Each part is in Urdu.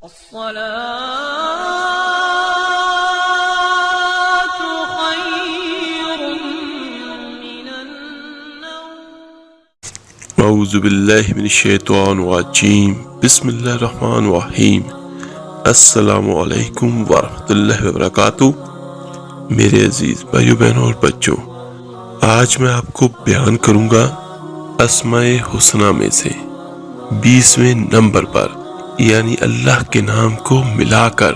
الصلاة خير من النوم. اعوذ باللہ من الشیطان الرجیم بسم اللہ الرحمن الرحیم السلام علیکم ورحمۃ اللہ وبرکاتہ۔ میرے عزیز بھائیو بہنوں اور بچوں، آج میں آپ کو بیان کروں گا اسماء حسنہ میں سے 20ویں نمبر پر، یعنی اللہ کے نام کو ملا کر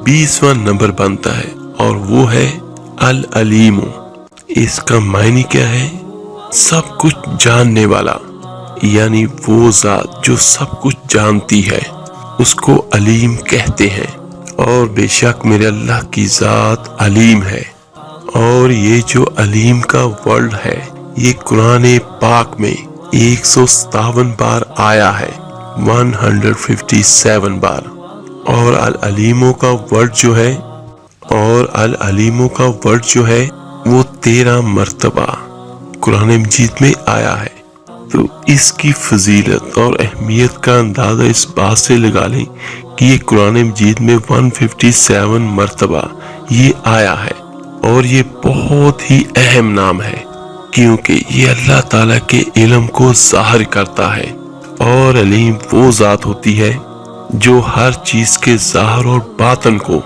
20واں نمبر بنتا ہے، اور وہ ہے العلیم۔ اس کا معنی کیا ہے؟ سب کچھ جاننے والا، یعنی وہ ذات جو سب کچھ جانتی ہے اس کو علیم کہتے ہیں۔ اور بے شک میرے اللہ کی ذات علیم ہے۔ اور یہ جو علیم کا ورڈ ہے یہ قرآن پاک میں 157 بار آیا ہے، 157 بار۔ اور العلیموں کا ورڈ جو ہے وہ 13 مرتبہ قرآن مجید میں آیا ہے۔ تو اس کی فضیلت اور اہمیت کا اندازہ اس بات سے لگا لیں کہ یہ قرآن مجید میں 157 مرتبہ یہ آیا ہے، اور یہ بہت ہی اہم نام ہے کیونکہ یہ اللہ تعالیٰ کے علم کو ظاہر کرتا ہے۔ اور علیم وہ ذات ہوتی ہے جو ہر چیز کے ظاہر اور باطن کو،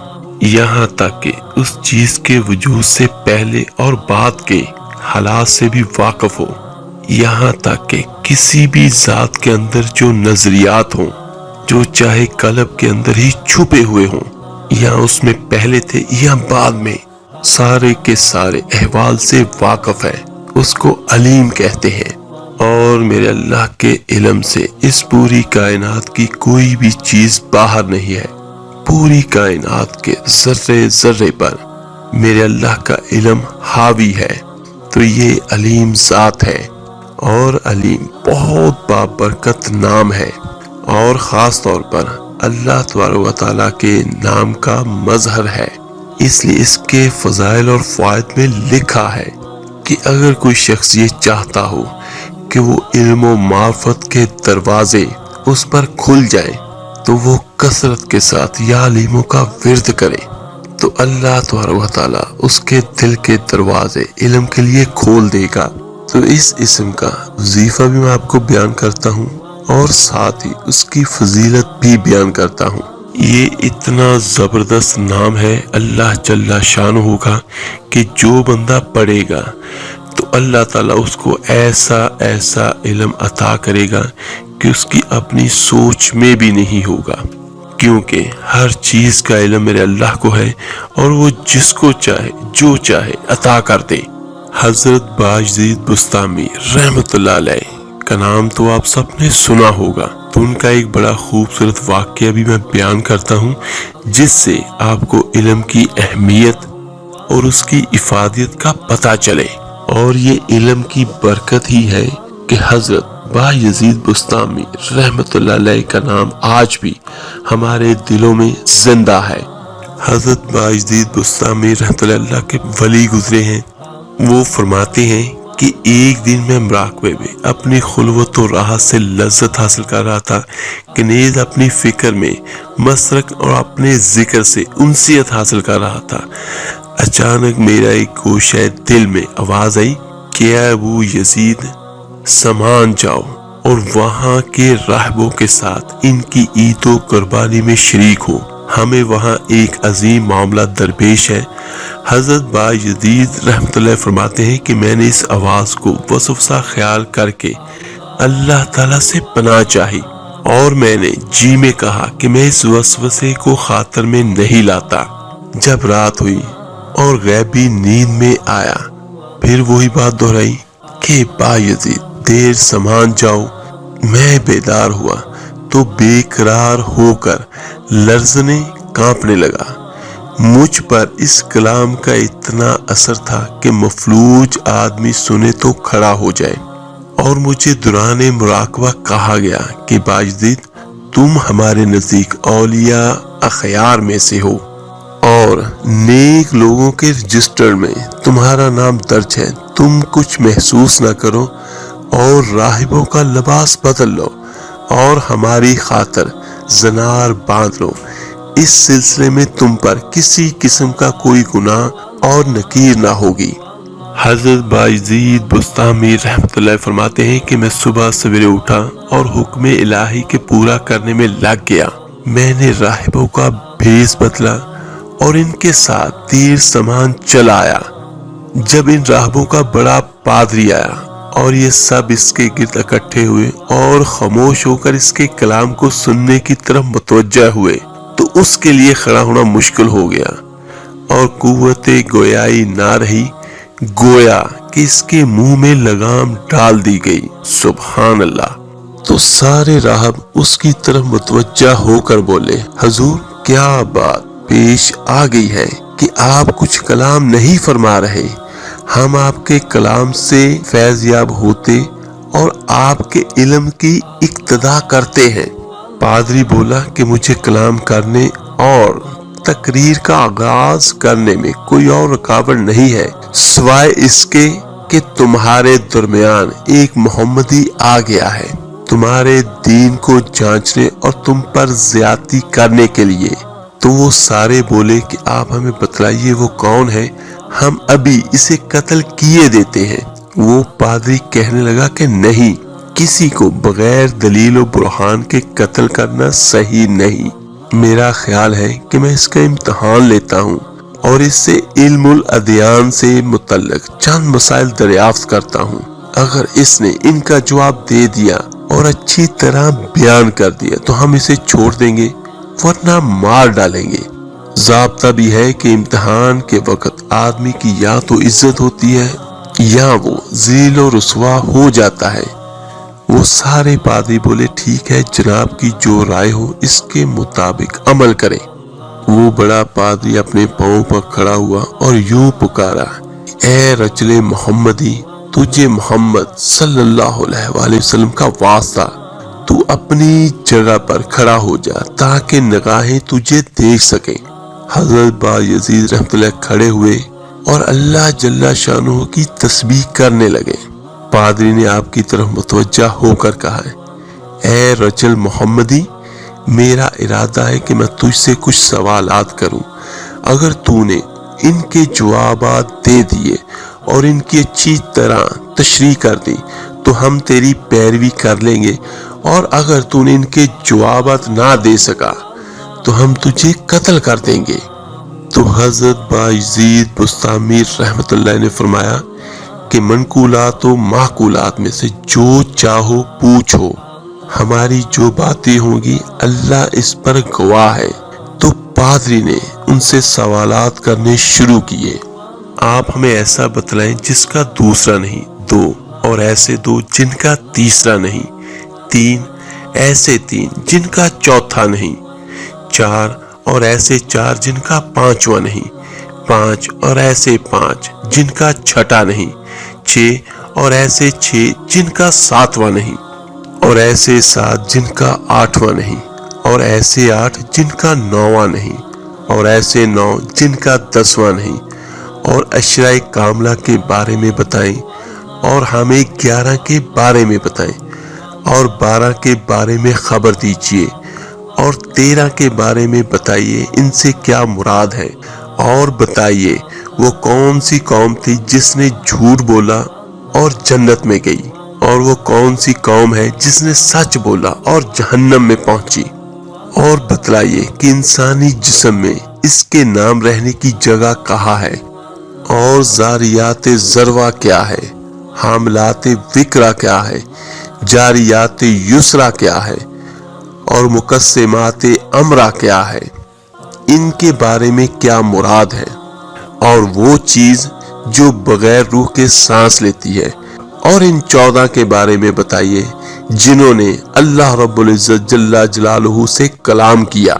یہاں تک کہ اس چیز کے وجود سے پہلے اور بعد کے حالات سے بھی واقف ہو، یہاں تک کہ کسی بھی ذات کے اندر جو نظریات ہوں، جو چاہے قلب کے اندر ہی چھپے ہوئے ہوں، یا اس میں پہلے تھے یا بعد میں، سارے کے سارے احوال سے واقف ہے، اس کو علیم کہتے ہیں۔ اور میرے اللہ کے علم سے اس پوری کائنات کی کوئی بھی چیز باہر نہیں ہے۔ پوری کائنات کے ذرے ذرے پر میرے اللہ کا علم حاوی ہے۔ تو یہ علیم ذات ہے، اور علیم بہت بابرکت نام ہے، اور خاص طور پر اللہ تبارک و تعالیٰ کے نام کا مظہر ہے۔ اس لیے اس کے فضائل اور فوائد میں لکھا ہے کہ اگر کوئی شخص یہ چاہتا ہو کہ وہ علم و معرفت کے دروازے اس پر کھل جائیں تو وہ کثرت کے ساتھ یا علیموں کا ورد کرے، تو اللہ تبارک و تعالیٰ اس کے دل کے دروازے علم کے لیے کھول دے گا۔ تو اس اسم کا وظیفہ بھی میں آپ کو بیان کرتا ہوں، اور ساتھ ہی اس کی فضیلت بھی بیان کرتا ہوں۔ یہ اتنا زبردست نام ہے اللہ جل شانہ کا کہ جو بندہ پڑھے گا تو اللہ تعالیٰ اس کو ایسا علم عطا کرے گا کہ اس کی اپنی سوچ میں بھی نہیں ہوگا، کیونکہ ہر چیز کا علم میرے اللہ کو ہے، اور وہ جس کو چاہے جو چاہے عطا کر دے۔ حضرت بایزید بستامی رحمۃ اللہ علیہ کا نام تو آپ سب نے سنا ہوگا، تو ان کا ایک بڑا خوبصورت واقعہ بھی میں بیان کرتا ہوں جس سے آپ کو علم کی اہمیت اور اس کی افادیت کا پتہ چلے۔ اور یہ علم کی برکت ہی ہے کہ حضرت بایزید بستامی رحمۃ اللہ علیہ کا نام آج بھی ہمارے دلوں میں زندہ ہے۔ حضرت بایزید بستامی رحمۃ اللہ کے ولی گزرے ہیں۔ وہ فرماتے ہیں کہ ایک دن میں مراقبے میں اپنی خلوت و راحت سے لذت حاصل کر رہا تھا کہ نیز اپنی فکر میں مسرت اور اپنے ذکر سے انسیت حاصل کر رہا تھا۔ اچانک میرا ایک گوشہ دل میں آواز آئی کہ اے ابو یزید، سمان جاؤ اور وہاں کے راہبوں کے ساتھ ان کی عید و قربانی میں شریک ہو، ہمیں وہاں ایک عظیم معاملہ درپیش ہے۔ حضرت بایزید رحمۃ اللہ فرماتے ہیں کہ میں نے اس آواز کو وسوسہ خیال کر کے اللہ تعالیٰ سے پناہ چاہی، اور میں نے جی میں کہا کہ میں اس وسوسے کو خاطر میں نہیں لاتا۔ جب رات ہوئی اور غیبی نیند میں آیا، پھر وہی بات دہرائی کہ بایزید دیر سامان جاؤ۔ میں بیدار ہوا تو بے قرار ہو کر لرزنے کانپنے لگا۔ مجھ پر اس کلام کا اتنا اثر تھا کہ مفلوج آدمی سنے تو کھڑا ہو جائے، اور مجھے دوران مراقبہ کہا گیا کہ بایزید تم ہمارے نزدیک اولیاء اخیار میں سے ہو، اور نیک لوگوں کے رجسٹر میں تمہارا نام درج ہے۔ تم کچھ محسوس نہ کرو اور راہبوں کا لباس بدل لو، اور ہماری خاطر زنار باندھ لو، اس سلسلے میں تم پر کسی قسم کا کوئی گناہ اور نکیر نہ ہوگی۔ حضرت بایزید بستامی رحمۃ اللہ فرماتے ہیں کہ میں صبح سویرے اٹھا اور حکم الہی کے پورا کرنے میں لگ گیا۔ میں نے راہبوں کا بھیس بدلا اور ان کے ساتھ دیر سامان چلا آیا۔ جب ان راہبوں کا بڑا پادری آیا اور یہ سب اس کے گرد اکٹھے ہوئے اور خاموش ہو کر اس کے کلام کو سننے کی طرف متوجہ ہوئے تو اس کے لیے کھڑا ہونا مشکل ہو گیا اور قوت گویائی نہ رہی، گویا کہ اس کے منہ میں لگام ڈال دی گئی۔ سبحان اللہ۔ تو سارے راہب اس کی طرف متوجہ ہو کر بولے، حضور کیا بات پیش آ گئی ہے کہ آپ کچھ کلام نہیں فرما رہے؟ ہم آپ کے کلام سے فیض یاب ہوتے اور آپ کے علم کی اقتدا کرتے ہیں۔ پادری بولا کہ مجھے کلام کرنے اور تقریر کا آغاز کرنے میں کوئی اور رکاوٹ نہیں ہے سوائے اس کے کہ تمہارے درمیان ایک محمدی آ گیا ہے تمہارے دین کو جانچنے اور تم پر زیادتی کرنے کے لیے۔ تو وہ سارے بولے کہ آپ ہمیں بتلائیے وہ کون ہے، ہم ابھی اسے قتل کیے دیتے ہیں۔ وہ پادری کہنے لگا کہ نہیں، کسی کو بغیر دلیل و برہان کے قتل کرنا صحیح نہیں۔ میرا خیال ہے کہ میں اس کا امتحان لیتا ہوں اور اس سے علم الادیان سے متعلق چند مسائل دریافت کرتا ہوں۔ اگر اس نے ان کا جواب دے دیا اور اچھی طرح بیان کر دیا تو ہم اسے چھوڑ دیں گے، ورنہ مار ڈالیں گے۔ ضابطہ بھی ہے کہ امتحان کے وقت آدمی کی یا تو عزت ہوتی ہے یا وہ ذلیل و رسوا ہو جاتا ہے۔ وہ سارے پادری بولے ٹھیک ہے جناب کی جو رائے ہو اس کے مطابق عمل کریں۔ وہ بڑا پادری اپنے پاؤں پر کھڑا ہوا اور یوں پکارا، اے رجل محمدی، تجھے محمد صلی اللہ علیہ وآلہ وسلم کا واسطہ، تو اپنی جگہ پر کھڑا ہو جا تاکہ نگاہیں تجھے دیکھ سکیں۔ حضرت بایزید رحمۃ اللہ کھڑے ہوئے اور اللہ جل شانہ کی تسبیح کرنے لگے۔ پادری نے آپ کی طرف متوجہ ہو کر کہا، اے رجل محمدی، میرا ارادہ ہے کہ میں تجھ سے کچھ سوالات کروں۔ اگر تو نے ان کے جوابات دے دیے اور ان کی اچھی طرح تشریح کر دی تو ہم تیری پیروی کر لیں گے، اور اگر تو نے ان کے جوابات نہ دے سکا تو ہم تجھے قتل کر دیں گے۔ تو حضرت بایزید بستامی رحمت اللہ نے فرمایا کہ منقولات و معقولات میں سے جو چاہو پوچھو، ہماری جو باتیں ہوں گی اللہ اس پر گواہ ہے۔ تو پادری نے ان سے سوالات کرنے شروع کیے۔ آپ ہمیں ایسا بتلائیں جس کا دوسرا نہیں، دو اور ایسے دو جن کا تیسرا نہیں، تین ایسے تین جن کا چوتھا نہیں، چار اور ایسے چار جن کا پانچواں نہیں، پانچ اور ایسے پانچ جن کا چھٹا نہیں، چھ اور ایسے چھ جن کا ساتواں نہیں، اور ایسے سات جن کا آٹھواں نہیں، اور ایسے آٹھ جن کا نواں نہیں، اور ایسے نو جن کا 10واں نہیں، اور اشرائے کاملہ کے بارے میں بتائیں، اور ہمیں 11 کے بارے میں بتائیں، اور 12 کے بارے میں خبر دیجیے، اور 13 کے بارے میں بتائیے ان سے کیا مراد ہے، اور بتائیے وہ کون سی قوم تھی جس نے جھوٹ بولا اور جنت میں گئی، اور وہ کون سی قوم ہے جس نے سچ بولا اور جہنم میں پہنچی، اور بتلائیے کہ انسانی جسم میں اس کے نام رہنے کی جگہ کہاں ہے، اور زاریات ذروا کیا ہے، حاملات وکرا کیا ہے، جاریات یسرا کیا ہے، اور مقسمات امرا کیا ہے، ان کے بارے میں کیا مراد ہے، اور وہ چیز جو بغیر روح کے سانس لیتی ہے، اور ان 14 کے بارے میں بتائیے جنہوں نے اللہ رب العزت جل جلالہ سے کلام کیا،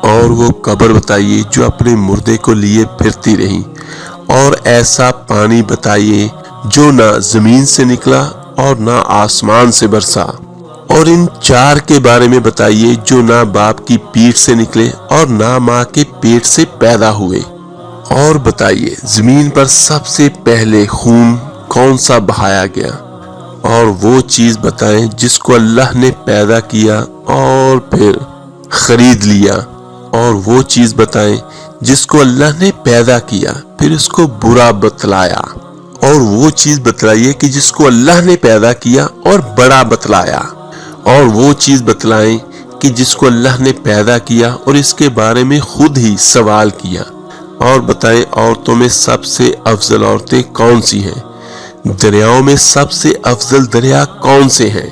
اور وہ قبر بتائیے جو اپنے مردے کو لیے پھرتی رہی، اور ایسا پانی بتائیے جو نہ زمین سے نکلا اور نہ آسمان سے برسا، اور ان 4 کے بارے میں بتائیے جو نہ باپ کی پیٹھ سے نکلے اور نہ ماں کے پیٹ سے پیدا ہوئے، اور بتائیے زمین پر سب سے پہلے خون کون سا بہایا گیا، اور وہ چیز بتائیں جس کو اللہ نے پیدا کیا اور پھر خرید لیا، اور وہ چیز بتائیں جس کو اللہ نے پیدا کیا پھر اس کو برا بتلایا، اور وہ چیز بتلائیے کہ جس کو اللہ نے پیدا کیا اور بڑا بتلایا، اور وہ چیز بتلائیں کہ جس کو اللہ نے پیدا کیا اور اس کے بارے میں خود ہی سوال کیا، اور بتائیں عورتوں میں سب سے افضل عورتیں کون سی ہیں، دریاؤں میں سب سے افضل دریا کون سے ہیں،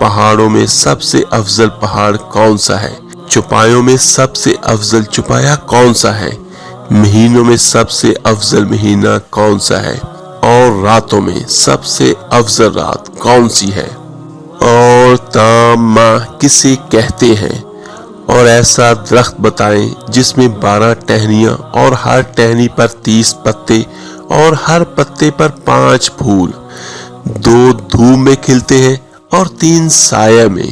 پہاڑوں میں سب سے افضل پہاڑ کون سا ہے، چوپایوں میں سب سے افضل چوپایا کون سا ہے، مہینوں میں سب سے افضل مہینہ کون سا ہے، اور راتوں میں سب سے افضل رات کون سی ہے، اور تام ماہ کسے کہتے ہیں، اور ایسا درخت بتائیں جس میں 12 ٹہنیاں اور ہر ٹہنی پر 30 پتے اور ہر پتے پر 5 پھول، 2 دھوپ میں کھلتے ہیں اور 3 سایہ میں،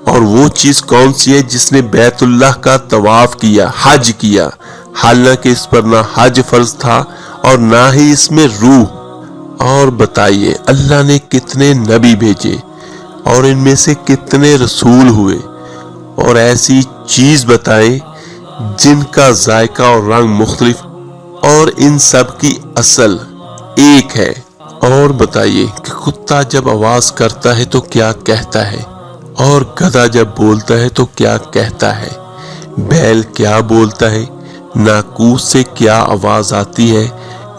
اور وہ چیز کون سی ہے جس نے بیت اللہ کا طواف کیا، حج کیا، حالانکہ اس پر نہ حج فرض تھا اور نہ ہی اس میں روح، اور بتائیے اللہ نے کتنے نبی بھیجے اور ان میں سے کتنے رسول ہوئے، اور ایسی چیز بتائیں جن کا ذائقہ اور رنگ مختلف اور ان سب کی اصل ایک ہے، اور بتائیے کہ کتا جب آواز کرتا ہے تو کیا کہتا ہے، اور گدھا جب بولتا ہے تو کیا کہتا ہے، بیل کیا بولتا ہے، ناقوس سے کیا آواز آتی ہے،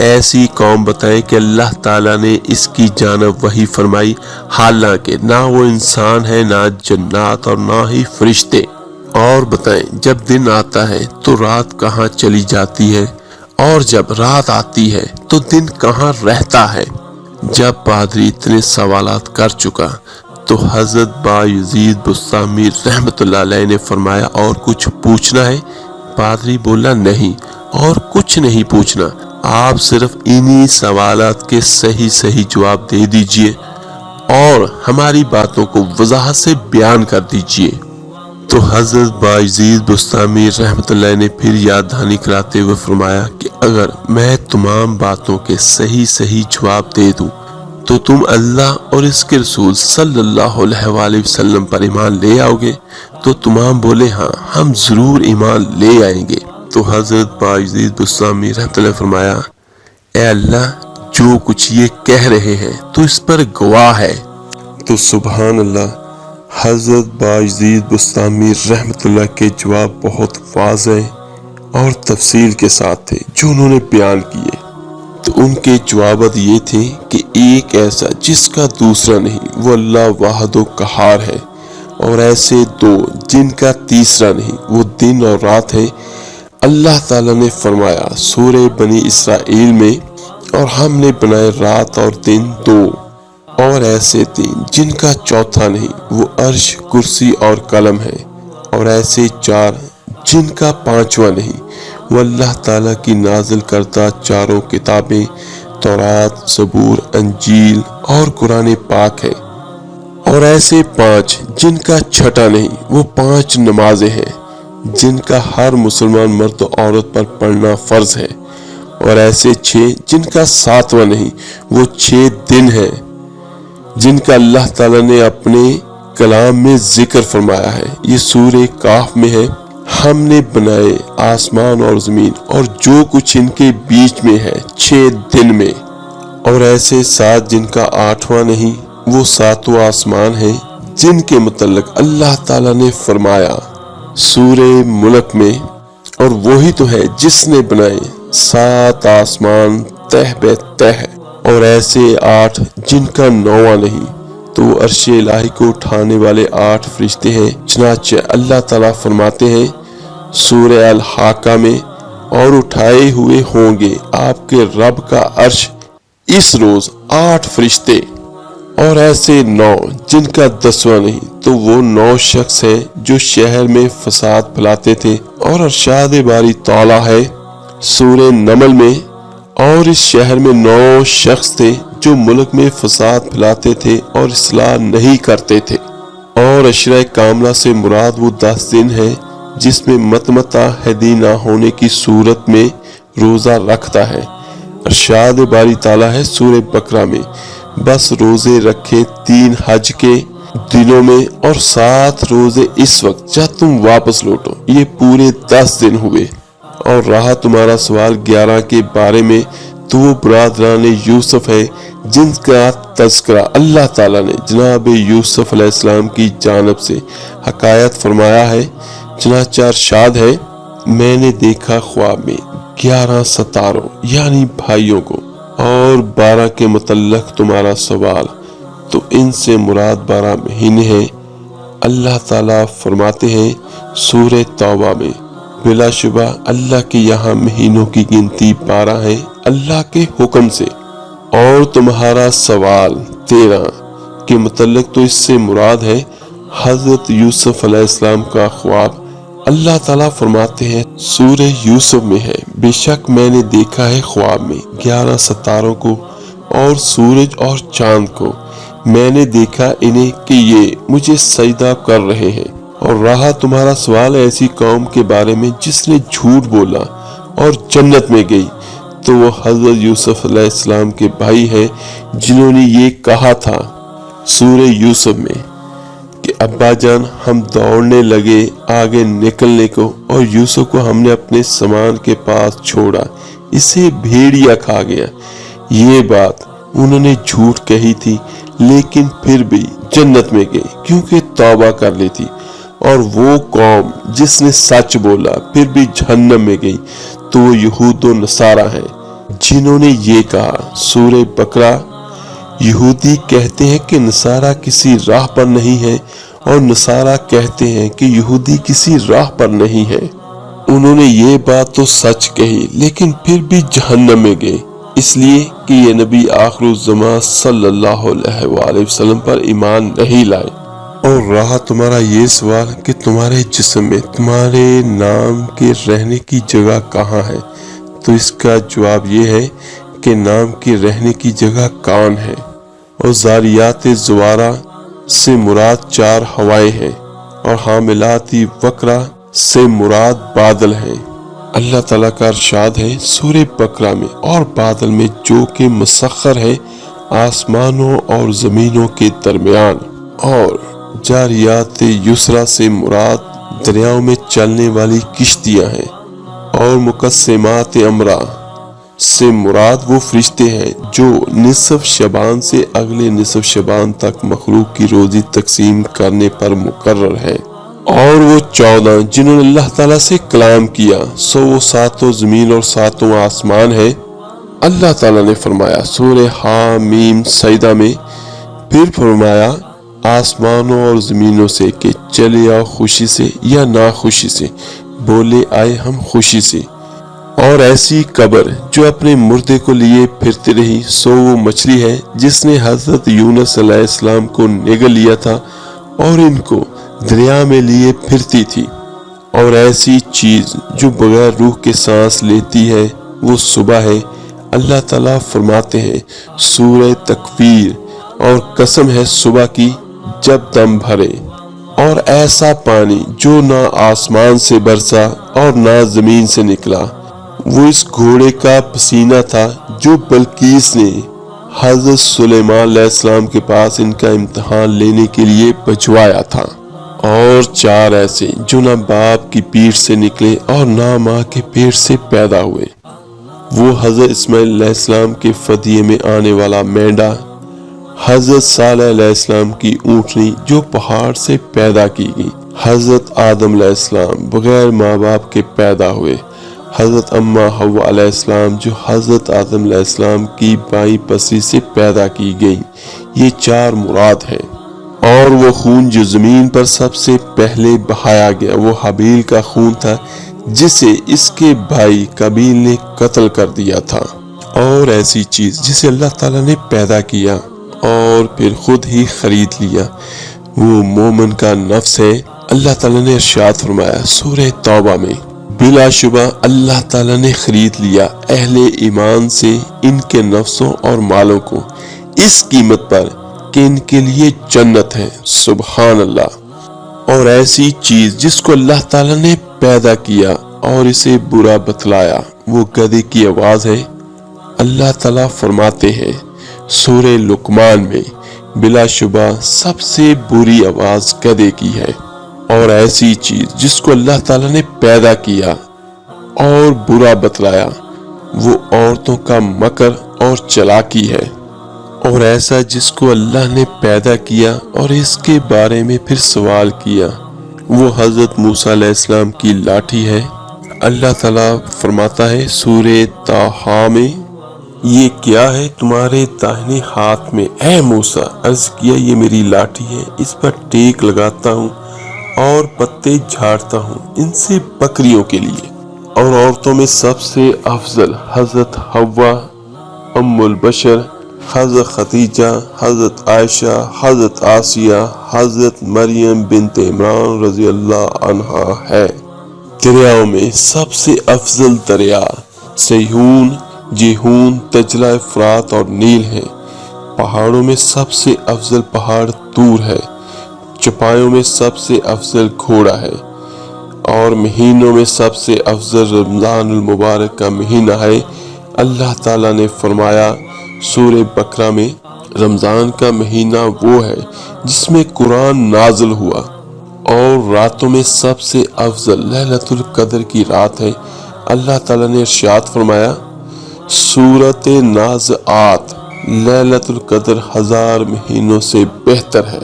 ایسی قوم بتائیں کہ اللہ تعالیٰ نے اس کی جانب وحی فرمائی، حالانکہ نہ وہ انسان ہے، نہ جنات اور نہ ہی فرشتے، اور بتائیں جب دن آتا ہے تو رات کہاں چلی جاتی ہے، اور جب رات آتی ہے تو دن کہاں رہتا ہے۔ جب پادری اتنے سوالات کر چکا تو حضرت بایزید بسطامی رحمت اللہ علیہ نے فرمایا اور کچھ پوچھنا ہے؟ پادری بولا نہیں، اور کچھ نہیں پوچھنا، آپ صرف انہی سوالات کے صحیح جواب دے دیجئے اور ہماری باتوں کو وضاحت سے بیان کر دیجئے۔ تو حضرت بایزید بسطامی رحمت اللہ نے پھر یاد دہانی کراتے ہوئے فرمایا کہ اگر میں تمام باتوں کے صحیح جواب دے دوں تو تم اللہ اور اس کے رسول صلی اللہ علیہ وآلہ وسلم پر ایمان لے آؤ گے؟ تو تمام بولے ہاں، ہم ضرور ایمان لے آئیں گے۔ تو حضرت بایزید بسطامی رحمت اللہ فرمایا، اے اللہ، جو کچھ یہ کہہ رہے ہیں تو اس پر گواہ ہے۔ تو سبحان اللہ، حضرت بایزید بسطامی رحمت اللہ کے جواب بہت واضح اور تفصیل کے ساتھ تھے جو انہوں نے بیان کیے۔ تو ان کے جوابات یہ تھے کہ ایک ایسا جس کا دوسرا نہیں وہ اللہ واحد و قہار ہے، اور ایسے 2 جن کا تیسرا نہیں وہ دن اور رات ہے۔ اللہ تعالیٰ نے فرمایا سورہ بنی اسرائیل میں، اور ہم نے بنائے رات اور دن 2، اور ایسے 3 جن کا چوتھا نہیں وہ عرش، کرسی اور قلم ہے، اور ایسے 4 جن کا 5واں نہیں وہ اللہ تعالیٰ کی نازل کردہ 4 کتابیں تورات، زبور، انجیل اور قرآن پاک ہے، اور ایسے 5 جن کا 6واں نہیں وہ 5 نمازیں ہیں جن کا ہر مسلمان مرد و عورت پر پڑھنا فرض ہے، اور ایسے 6 جن کا 7واں نہیں وہ 6 دن ہیں جن کا اللہ تعالیٰ نے اپنے کلام میں ذکر فرمایا ہے۔ یہ سورہ کہف میں ہے، ہم نے بنائے آسمان اور زمین اور جو کچھ ان کے بیچ میں ہے 6 دن میں، اور ایسے 7 جن کا 8واں نہیں وہ 7 آسمان ہیں جن کے متعلق اللہ تعالیٰ نے فرمایا سورہ ملک میں، اور وہی تو ہے جس نے بنائے 7 آسمان تہ بہ تہ، اور ایسے 8 جن کا 9واں نہیں تو وہ عرش الہی کو اٹھانے والے 8 فرشتے ہیں۔ چنانچہ اللہ تعالیٰ فرماتے ہیں سورہ الحاقہ میں، اور اٹھائے ہوئے ہوں گے آپ کے رب کا عرش اس روز 8 فرشتے، اور ایسے 9 جن کا 10واں نہیں تو وہ 9 شخص ہیں جو شہر میں فساد پھیلاتے تھے، اور ارشاد باری تعالیٰ ہے سورہ نمل میں، اور اس شہر میں 9 شخص تھے جو ملک میں فساد پھیلاتے تھے اور اصلاح نہیں کرتے تھے، اور عشرہ کاملہ سے مراد وہ 10 دن ہے جس میں متمتع حیدی نہ ہونے کی صورت میں روزہ رکھتا ہے۔ ارشاد باری تعالیٰ ہے سورہ بقرہ میں، بس روزے رکھے 3 حج کے دنوں میں اور 7 روزے اس وقت جب تم واپس لوٹو، یہ پورے 10 دن ہوئے۔ اور رہا تمہارا سوال 11 کے بارے میں، تو وہ برادران یوسف ہے جن کا تذکرہ اللہ تعالیٰ نے جناب یوسف علیہ السلام کی جانب سے حکایت فرمایا ہے۔ چنانچہ ارشاد ہے، میں نے دیکھا خواب میں 11 ستاروں یعنی بھائیوں کو، اور 12 کے متعلق تمہارا سوال، تو ان سے مراد 12 مہینے ہیں۔ اللہ تعالیٰ فرماتے ہیں سورہ توبہ میں، بلا شبہ اللہ کے یہاں مہینوں کی گنتی 12 ہے اللہ کے حکم سے۔ اور تمہارا سوال 13 کے متعلق تو اس سے مراد ہے حضرت یوسف علیہ السلام کا خواب۔ اللہ تعالیٰ فرماتے ہیں سورہ یوسف میں ہے، بے شک میں نے دیکھا ہے خواب میں 11 ستاروں کو اور سورج اور چاند کو، میں نے دیکھا انہیں کہ یہ مجھے سجدہ کر رہے ہیں۔ اور رہا تمہارا سوال ایسی قوم کے بارے میں جس نے جھوٹ بولا اور جنت میں گئی، تو وہ حضرت یوسف علیہ السلام کے بھائی ہیں جنہوں نے یہ کہا تھا سورہ یوسف میں کہ ابا جان ہم دوڑنے لگے آگے نکلنے کو، اور یوسف کو ہم نے اپنے سامان کے پاس چھوڑا، اسے بھیڑیا کھا گیا۔ یہ بات انہوں نے جھوٹ کہی تھی، لیکن پھر بھی جنت میں گئے کیونکہ توبہ کر لی تھی۔ اور وہ قوم جس نے سچ بولا پھر بھی جہنم میں گئی، تو وہ یہود و نصارہ ہیں جنہوں نے یہ کہا سورہ بقرہ، یہودی کہتے ہیں کہ نصارہ کسی راہ پر نہیں ہے، اور نصارہ کہتے ہیں کہ یہودی کسی راہ پر نہیں ہے۔ انہوں نے یہ بات تو سچ کہی لیکن پھر بھی جہنم میں گئے، اس لیے کہ یہ نبی آخر الزمان صلی اللہ علیہ وآلہ وسلم پر ایمان نہیں لائے۔ اور رہا تمہارا یہ سوال کہ تمہارے جسم میں تمہارے نام کے رہنے کی جگہ کہاں ہے، تو اس کا جواب یہ ہے کہ نام کی رہنے کی جگہ کان ہے۔ اور ذاریات زوارہ سے مراد 4 ہوائیں ہیں، اور حاملات وقرہ سے مراد بادل ہیں۔ اللہ تعالیٰ کا ارشاد ہے سورہ بقرہ میں، اور بادل میں جو کہ مسخر ہے آسمانوں اور زمینوں کے درمیان۔ اور جاریات یسرا سے مراد دریاؤں میں چلنے والی کشتیاں ہیں، اور مقسمات امرا سے مراد وہ فرشتے ہیں جو نصف شعبان سے اگلے نصف شعبان تک مخلوق کی روزی تقسیم کرنے پر مقرر ہے۔ اور وہ 14 جنہوں نے اللہ تعالیٰ سے کلام کیا، سو وہ 7 زمین اور 7 آسمان ہے۔ اللہ تعالیٰ نے فرمایا سورہ حامیم سجدہ میں، پھر فرمایا آسمانوں اور زمینوں سے کہ چلے آؤ خوشی سے یا ناخوشی سے، بولے آئے ہم خوشی سے۔ اور ایسی قبر جو اپنے مردے کو لیے پھرتی رہی، سو وہ مچھلی ہے جس نے حضرت یونس علیہ السلام کو نگل لیا تھا اور ان کو دریا میں لیے پھرتی تھی۔ اور ایسی چیز جو بغیر روح کے سانس لیتی ہے، وہ صبح ہے۔ اللہ تعالیٰ فرماتے ہیں سورہ تکویر، اور قسم ہے صبح کی جب دم بھرے، اور ایسا پانی جو نہ آسمان سے برسا اور نہ زمین سے نکلا، وہ اس گھوڑے کا پسینہ تھا جو بلقیس نے حضرت سلیمان علیہ السلام کے پاس ان کا امتحان لینے کے لیے بھجوایا تھا۔ اور 4 ایسے جو نہ باپ کی پیٹھ سے نکلے اور نہ ماں کے پیٹ سے پیدا ہوئے، وہ حضرت اسماعیل علیہ السلام کے فدیے میں آنے والا مینڈا، حضرت صالح علیہ السلام کی اونٹنی جو پہاڑ سے پیدا کی گئی، حضرت آدم علیہ السلام بغیر ماں باپ کے پیدا ہوئے، حضرت اماں حوا علیہ السلام جو حضرت آدم علیہ السلام کی بائیں پسلی سے پیدا کی گئی، یہ 4 مراد ہیں۔ اور وہ خون جو زمین پر سب سے پہلے بہایا گیا، وہ حابیل کا خون تھا جسے اس کے بھائی قابیل نے قتل کر دیا تھا۔ اور ایسی چیز جسے اللہ تعالیٰ نے پیدا کیا اور پھر خود ہی خرید لیا، وہ مومن کا نفس ہے۔ اللہ تعالیٰ نے ارشاد فرمایا سورہ توبہ میں، بلا شبہ اللہ تعالیٰ نے خرید لیا اہل ایمان سے ان کے نفسوں اور مالوں کو اس قیمت پر کہ ان کے لیے جنت ہے۔ سبحان اللہ۔ اور ایسی چیز جس کو اللہ تعالیٰ نے پیدا کیا اور اسے برا بتلایا، وہ گدھے کی آواز ہے۔ اللہ تعالیٰ فرماتے ہیں سورہ لقمان میں بلا شبہ سب سے بری آواز گدھے کی ہے، اور ایسی چیز جس کو اللہ تعالیٰ نے پیدا کیا اور برا بتلایا وہ عورتوں کا مکر اور چلاکی ہے، اور ایسا جس کو اللہ نے پیدا کیا اور اس کے بارے میں پھر سوال کیا وہ حضرت موسیٰ علیہ السلام کی لاٹھی ہے۔ اللہ تعالیٰ فرماتا ہے سورہ طٰہٰ میں، یہ کیا ہے تمہارے داہنے ہاتھ میں اے موسیٰ؟ عرض کیا یہ میری لاٹھی ہے، اس پر ٹیک لگاتا ہوں اور پتے جھاڑتا ہوں ان سے بکریوں کے لیے۔ اور عورتوں میں سب سے افضل حضرت حوا ام البشر، حضرت خدیجہ، حضرت عائشہ، حضرت آسیہ، حضرت مریم بنت عمران رضی اللہ عنہا ہے۔ دریاؤں میں سب سے افضل دریا سیہون، جیہون، دجلہ، فرات اور نیل ہے۔ پہاڑوں میں سب سے افضل پہاڑ طور ہے۔ چوپایوں میں سب سے افضل گھوڑا ہے، اور مہینوں میں سب سے افضل رمضان المبارک کا مہینہ ہے۔ اللہ تعالیٰ نے فرمایا سورہ بقرہ میں، رمضان کا مہینہ وہ ہے جس میں قرآن نازل ہوا، اور راتوں میں سب سے افضل لیلۃ القدر کی رات ہے۔ اللہ تعالیٰ نے ارشاد فرمایا سورۃ نازعات، لیلۃ القدر 1000 مہینوں سے بہتر ہے۔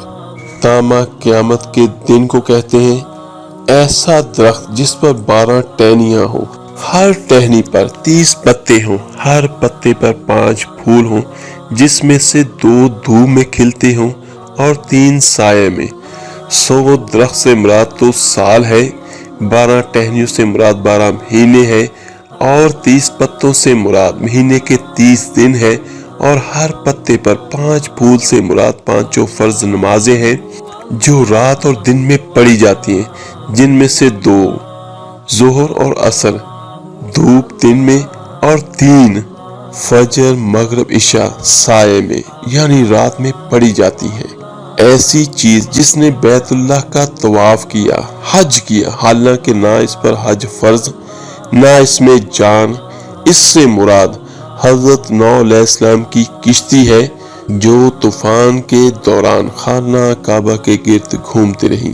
تامہ قیامت کے دن کو کہتے ہیں ایسا درخت جس پر 12 ٹہنیاں ہوں، ہر ٹہنی پر 30 پتے ہوں، ہر پتے پر 5 پھول ہوں، جس میں سے 2 دھوپ میں کھلتے ہوں اور 3 سائے میں۔ 100 درخت سے مراد تو سال ہے، 12 ٹہنیوں سے مراد 12 مہینے ہے، اور 30 پتوں سے مراد مہینے کے 30 دن ہے، اور ہر پتے پر 5 پھول سے مراد 5 فرض نمازیں ہیں جو رات اور دن میں پڑھی جاتی ہیں، جن میں سے 2 ظہر اور عصر، دھوپ دن میں، اور 3 فجر، مغرب، عشاء سائے میں یعنی رات میں پڑھی جاتی ہیں۔ ایسی چیز جس نے بیت اللہ کا طواف کیا، حج کیا، حالانکہ نہ اس پر حج فرض نہ اس میں جان، اس سے مراد حضرت نوح علیہ السلام کی کشتی ہے جو طوفان کے دوران خانہ کعبہ کے گرد گھومتی رہی۔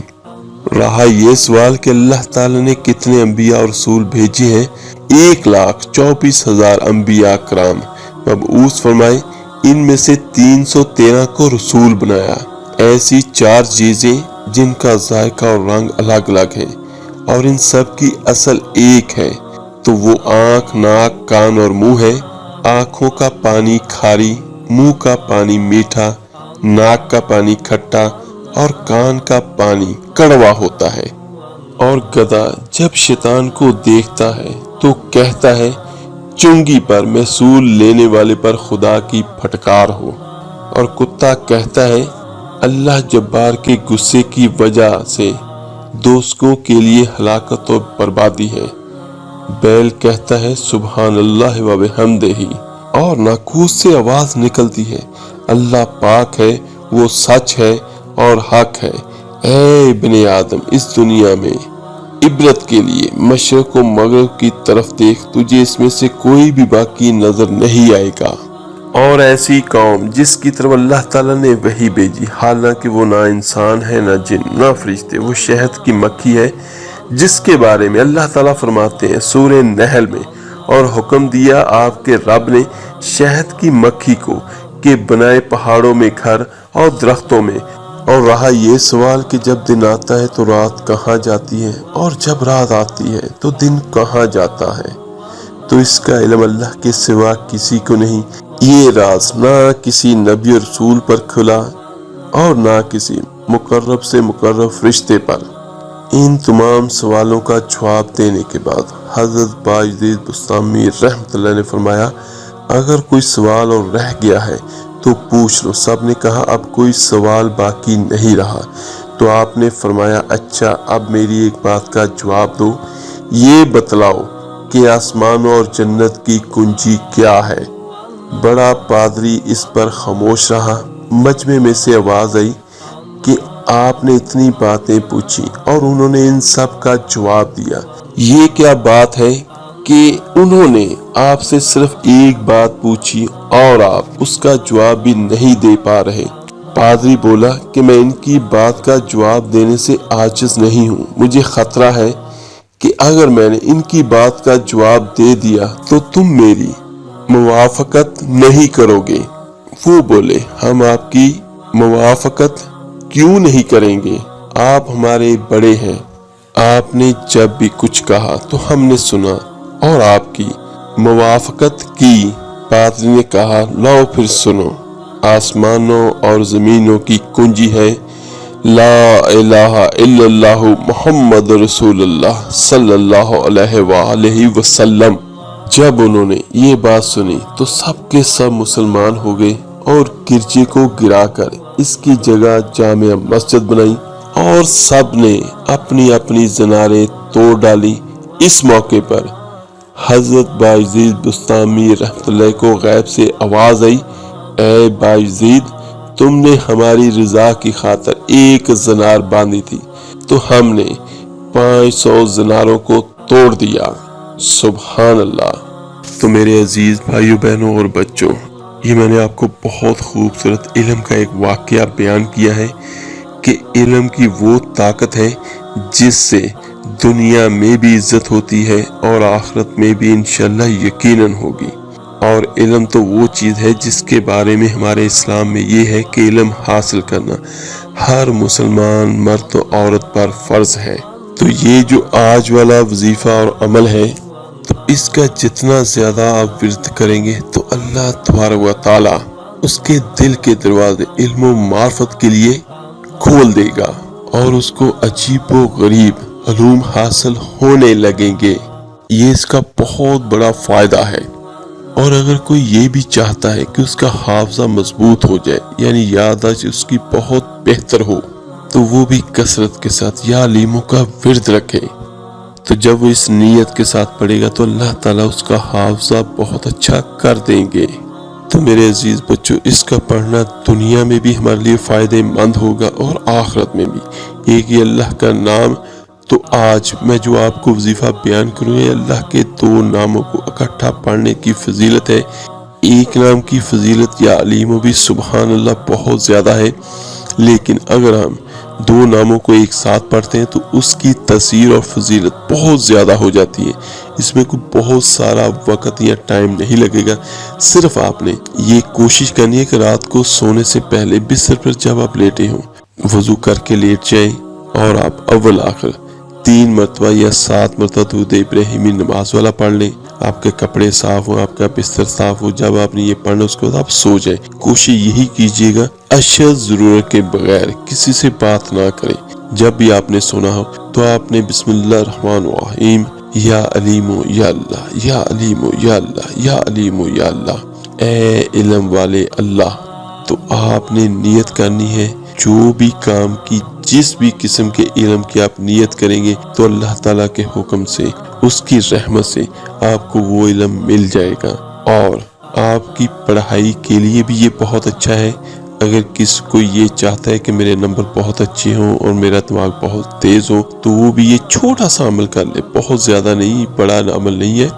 رہا یہ سوال کہ اللہ تعالیٰ نے کتنے انبیاء اور رسول بھیجے ہیں، 1,24,000 انبیاء کرام مبعوث فرمائے، ان میں سے 313 کو رسول بنایا۔ ایسی 4 چیزیں جن کا ذائقہ اور رنگ الگ الگ ہے اور ان سب کی اصل ایک ہے، تو وہ آنکھ، ناک، کان اور منہ ہے۔ آنکھوں کا پانی کھاری، منہ کا پانی میٹھا، ناک کا پانی کھٹا اور کان کا پانی کڑوا ہوتا ہے۔ اور گدھا جب شیطان کو دیکھتا ہے تو کہتا ہے چنگی پر محصول لینے والے پر خدا کی پھٹکار ہو، اور کتا کہتا ہے اللہ جبار کے غصے کی وجہ سے دوستوں کے لیے ہلاکت اور بربادی ہے۔ بیل کہتا ہے سبحان اللہ و بحمدہ، اور ناقوس سے آواز نکلتی ہے اللہ پاک ہے، وہ سچ ہے اور حق ہے۔ اے ابن آدم، اس دنیا میں عبرت کے لیے مشرق و مغرب کی طرف دیکھ، تجھے اس میں سے کوئی بھی باقی نظر نہیں آئے گا۔ اور ایسی قوم جس کی طرف اللہ تعالیٰ نے وحی بھیجی، حالانکہ وہ نہ انسان ہے، نہ جن، نہ فرشتے، وہ شہد کی مکھی ہے، جس کے بارے میں اللہ تعالیٰ فرماتے ہیں سورہ نحل میں، اور حکم دیا آپ کے رب نے شہد کی مکھی کو کہ بنائے پہاڑوں میں گھر اور درختوں میں۔ اور رہا یہ سوال کہ جب دن آتا ہے تو رات کہاں جاتی ہے، اور جب رات آتی ہے تو دن کہاں جاتا ہے، تو اس کا علم اللہ کے سوا کسی کو نہیں۔ یہ راز نہ کسی نبی اور رسول پر کھلا اور نہ کسی مقرب سے مقرب فرشتے پر۔ ان تمام سوالوں کا جواب دینے کے بعد حضرت باجدید بسطامی رحمۃ اللہ نے فرمایا اگر کوئی سوال اور رہ گیا ہے تو پوچھ لو۔ سب نے کہا اب کوئی سوال باقی نہیں رہا، تو آپ نے فرمایا اچھا اب میری ایک بات کا جواب دو، یہ بتلاؤ کہ آسمانوں اور جنت کی کنجی کیا ہے؟ بڑا پادری اس پر خاموش رہا۔ مجمع میں سے آواز آئی کہ آپ نے اتنی باتیں پوچھی اور انہوں نے ان سب کا جواب دیا، یہ کیا بات ہے کہ انہوں نے آپ سے صرف ایک بات پوچھی اور آپ اس کا جواب بھی نہیں دے پا رہے؟ پادری بولا کہ میں ان کی بات کا جواب دینے سے عاجز نہیں ہوں، مجھے خطرہ ہے کہ اگر میں نے ان کی بات کا جواب دے دیا تو تم میری موافقت نہیں کرو گے۔ وہ بولے ہم آپ کی موافقت کیوں نہیں کریں گے، آپ ہمارے بڑے ہیں، آپ نے جب بھی کچھ کہا تو ہم نے سنا اور آپ کی موافقت کی۔ پادری نے کہا لاؤ پھر سنو، آسمانوں اور زمینوں کی کنجی ہے، لا الہ الا اللہ محمد رسول اللہ صلی اللہ علیہ وآلہ وسلم۔ جب انہوں نے یہ بات سنی تو سب کے سب مسلمان ہو گئے اور گرجے کو گرا کر اس کی جگہ جامع مسجد بنائی اور سب نے اپنی اپنی زناریں توڑ ڈالی۔ اس موقع پر حضرت بایزید بستامی رحمۃ اللہ کو غیب سے آواز آئی، اے بایزید، تم نے ہماری رضا کی خاطر ایک زنار باندھی تھی تو ہم نے 500 زناروں کو توڑ دیا۔ سبحان اللہ۔ تو میرے عزیز بھائیوں بہنوں اور بچوں، یہ میں نے آپ کو بہت خوبصورت علم کا ایک واقعہ بیان کیا ہے کہ علم کی وہ طاقت ہے جس سے دنیا میں بھی عزت ہوتی ہے اور آخرت میں بھی انشاءاللہ یقیناً ہوگی۔ اور علم تو وہ چیز ہے جس کے بارے میں ہمارے اسلام میں یہ ہے کہ علم حاصل کرنا ہر مسلمان مرد و عورت پر فرض ہے۔ تو یہ جو آج والا وظیفہ اور عمل ہے، تو اس کا جتنا زیادہ آپ ورد کریں گے تو اللہ تبارک و تعالی اس کے دل کے دروازے علم و معرفت کے لیے کھول دے گا اور اس کو عجیب و غریب علوم حاصل ہونے لگیں گے۔ یہ اس کا بہت بڑا فائدہ ہے۔ اور اگر کوئی یہ بھی چاہتا ہے کہ اس کا حافظہ مضبوط ہو جائے، یعنی یادداشت اس کی بہت بہتر ہو، تو وہ بھی کثرت کے ساتھ یا علیموں کا ورد رکھے۔ تو جب وہ اس نیت کے ساتھ پڑھے گا تو اللہ تعالیٰ اس کا حافظہ بہت اچھا کر دیں گے۔ تو میرے عزیز بچوں، اس کا پڑھنا دنیا میں بھی ہمارے لیے فائدہ مند ہوگا اور آخرت میں بھی۔ ایک یہ اللہ کا نام، تو آج میں جو آپ کو وظیفہ بیان کروں، یہ اللہ کے 2 ناموں کو اکٹھا پڑھنے کی فضیلت ہے۔ ایک نام کی فضیلت یا علیم بھی سبحان اللہ بہت زیادہ ہے، لیکن اگر ہم 2 ناموں کو ایک ساتھ پڑھتے ہیں تو اس کی تاثیر اور فضیلت بہت زیادہ ہو جاتی ہے۔ اس میں کوئی بہت سارا وقت یا ٹائم نہیں لگے گا، صرف آپ نے یہ کوشش کرنی ہے کہ رات کو سونے سے پہلے بستر پر جب آپ لیٹے ہوں، وضو کر کے لیٹ جائیں اور آپ اول آخر 3 مرتبہ یا 7 مرتبہ درود ابراہیمی نماز والا پڑھ لیں۔ آپ کے کپڑے صاف ہوں، آپ کا بستر صاف ہو، جب آپ نے یہ پڑھنا اس کے بعد آپ سو جائیں۔ کوشش یہی کیجیے گا اشد ضرورت کے بغیر کسی سے بات نہ کریں۔ جب بھی آپ نے سنا ہو تو آپ نے بسم اللہ الرحمن الرحیم، یا علیمو یا اللہ، یا علیمو یا اللہ، یا علیمو یا اللہ، اے علم والے اللہ۔ تو آپ نے نیت کرنی ہے، جو بھی کام کی جس بھی قسم کے علم کی آپ نیت کریں گے تو اللہ تعالیٰ کے حکم سے، اس کی رحمت سے آپ کو وہ علم مل جائے گا۔ اور آپ کی پڑھائی کے لیے بھی یہ بہت اچھا ہے۔ اگر کسی کو یہ چاہتا ہے کہ میرے نمبر بہت اچھے ہوں اور میرا دماغ بہت تیز ہو، تو وہ بھی یہ چھوٹا سا عمل کر لے، بہت زیادہ نہیں، بڑا عمل نہیں ہے،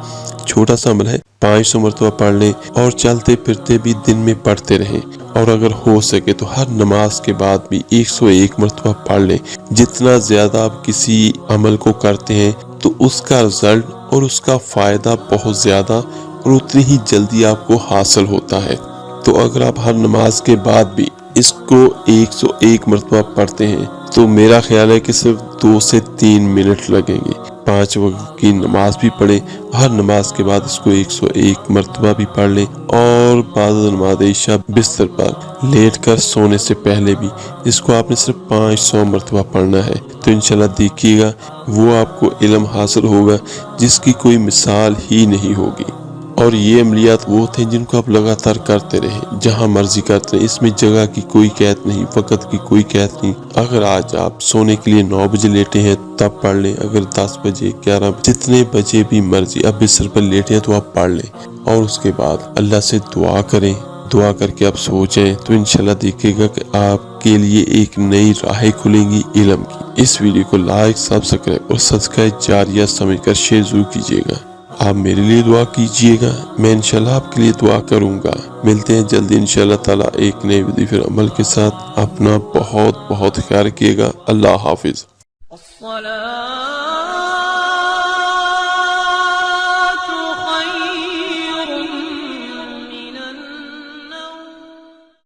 چھوٹا سا عمل ہے۔ 500 مرتبہ پڑھ لیں اور چلتے پھرتے بھی دن میں پڑھتے رہیں، اور اگر ہو سکے تو ہر نماز کے بعد بھی 101 مرتبہ پڑھ لیں۔ جتنا زیادہ آپ کسی عمل کو کرتے ہیں تو اس کا رزلٹ اور اس کا فائدہ بہت زیادہ اور اتنی ہی جلدی آپ کو حاصل ہوتا ہے۔ تو اگر آپ ہر نماز کے بعد بھی اس کو 101 مرتبہ پڑھتے ہیں تو میرا خیال ہے کہ صرف 2 سے 3 منٹ لگیں گے۔ 5 وقت کی نماز بھی پڑھیں، ہر نماز کے بعد اس کو 101 مرتبہ بھی پڑھ لیں، اور بعد نماز عشاء بستر پر لیٹ کر سونے سے پہلے بھی اس کو آپ نے صرف 500 مرتبہ پڑھنا ہے۔ تو انشاءاللہ دیکھیے گا وہ آپ کو علم حاصل ہوگا جس کی کوئی مثال ہی نہیں ہوگی۔ اور یہ عملیات وہ تھے جن کو آپ لگاتار کرتے رہیں، جہاں مرضی کرتے رہیں۔ اس میں جگہ کی کوئی قید نہیں، وقت کی کوئی قید نہیں۔ اگر آج آپ سونے کے لیے 9 بجے لیٹے ہیں تب پڑھ لیں، اگر 10 بجے 11 بجے جتنے بجے بھی مرضی اب بستر پر لیٹے ہیں تو آپ پڑھ لیں، اور اس کے بعد اللہ سے دعا کریں۔ دعا کر کے آپ سو جائیں تو انشاءاللہ دیکھے گا کہ آپ کے لیے ایک نئی راہیں کھلیں گی علم کی۔ اس ویڈیو کو لائک، سبسکرائب اور صدقہ جاریہ سمجھ کر شیئر ضرور کیجیے گا۔ آپ میرے لیے دعا کیجئے گا، میں انشاءاللہ آپ کے لیے دعا کروں گا۔ ملتے ہیں جلدی انشاءاللہ تعالیٰ ایک نئے وظیفے اور عمل کے ساتھ۔ اپنا بہت بہت خیال رکھیے گا۔ اللہ حافظ۔ الصلاة